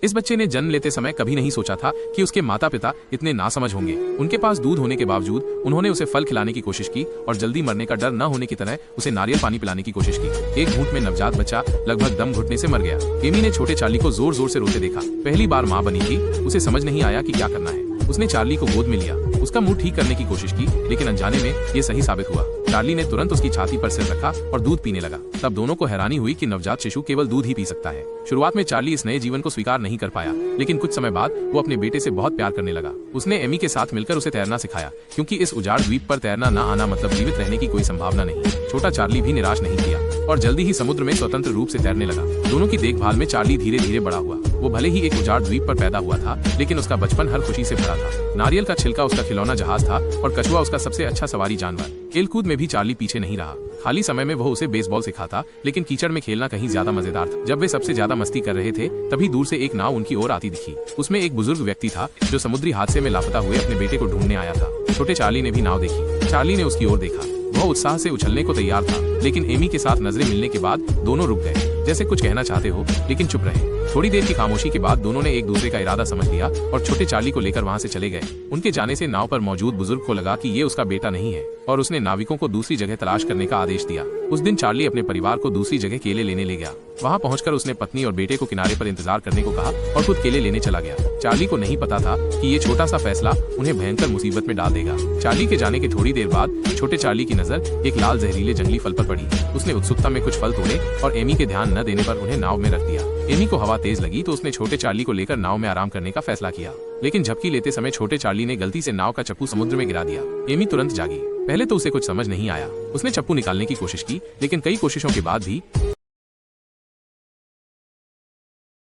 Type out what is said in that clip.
इस बच्चे ने जन्म लेते समय कभी नहीं सोचा था कि उसके माता पिता इतने नासमझ होंगे। उनके पास दूध होने के बावजूद उन्होंने उसे फल खिलाने की कोशिश की और जल्दी मरने का डर न होने की तरह उसे नारियल पानी पिलाने की कोशिश की। एक घूंट में नवजात बच्चा लगभग दम घुटने से मर गया। एमी ने छोटे चार्ली को जोर जोर से रोते देखा। पहली बार माँ बनी थी, उसे समझ नहीं आया कि क्या करना है। उसने चार्ली को गोद में लिया, उसका मुंह ठीक करने की कोशिश की, लेकिन अनजाने में ये सही साबित हुआ। चार्ली ने तुरंत उसकी छाती पर सिर रखा और दूध पीने लगा। तब दोनों को हैरानी हुई कि नवजात शिशु केवल दूध ही पी सकता है। शुरुआत में चार्ली इस नए जीवन को स्वीकार नहीं कर पाया, लेकिन कुछ समय बाद वो अपने बेटे से बहुत प्यार करने लगा। उसने एमी के साथ मिलकर उसे तैरना सिखाया, क्योंकि इस उजाड़ द्वीप पर तैरना न आना मतलब जीवित रहने की कोई संभावना नहीं। छोटा चार्ली भी निराश नहीं किया और जल्दी ही समुद्र में स्वतंत्र रूप से तैरने लगा। दोनों की देखभाल में चार्ली धीरे धीरे बड़ा हुआ। वो भले ही एक उजाड़ द्वीप पर पैदा हुआ था, लेकिन उसका बचपन हर खुशी से भरा था। नारियल का छिलका उसका खिलौना जहाज था और कछुआ उसका सबसे अच्छा सवारी जानवर। खेलकूद में भी चार्ली पीछे नहीं रहा। खाली समय में वो उसे बेसबॉल सिखाता, लेकिन कीचड़ में खेलना कहीं ज्यादा मजेदार था। जब वे सबसे ज्यादा मस्ती कर रहे थे, तभी दूर से एक नाव उनकी ओर आती दिखी। उसमें एक बुजुर्ग व्यक्ति था जो समुद्री हादसे में लापता हुए अपने बेटे को ढूंढने आया था। छोटे चार्ली ने भी नाव देखी। चार्ली ने उसकी ओर देखा। वह उत्साह से उछलने को तैयार था, लेकिन एमी के साथ नजरें मिलने के बाद दोनों रुक गए, जैसे कुछ कहना चाहते हो लेकिन चुप रहे। थोड़ी देर की खामोशी के बाद दोनों ने एक दूसरे का इरादा समझ लिया और छोटे चार्ली को लेकर वहां से चले गए। उनके जाने से नाव पर मौजूद बुजुर्ग को लगा कि ये उसका बेटा नहीं है और उसने नाविकों को दूसरी जगह तलाश करने का आदेश दिया। उस दिन चार्ली अपने परिवार को दूसरी जगह केले लेने ले गया। वहां पहुंचकर उसने पत्नी और बेटे को किनारे पर इंतजार करने को कहा और खुद केले लेने चला गया। चार्ली को नहीं पता था कि ये छोटा सा फैसला उन्हें भयंकर मुसीबत में डाल देगा। चार्ली के जाने के थोड़ी देर बाद छोटे चार्ली की नजर एक लाल जहरीले जंगली फल पर पड़ी। उसने उत्सुकता में कुछ फल तोड़े और एमी के ध्यान न देने पर उन्हें नाव में रख दिया। एमी को हवा तेज लगी तो उसने छोटे चार्ली को लेकर नाव में आराम करने का फैसला किया, लेकिन झपकी लेते समय छोटे चार्ली ने गलती से नाव का चप्पू समुद्र में गिरा दिया। एमी तुरंत जागी। पहले तो उसे कुछ समझ नहीं आया। उसने चप्पू निकालने की कोशिश की, लेकिन कई कोशिशों के बाद भी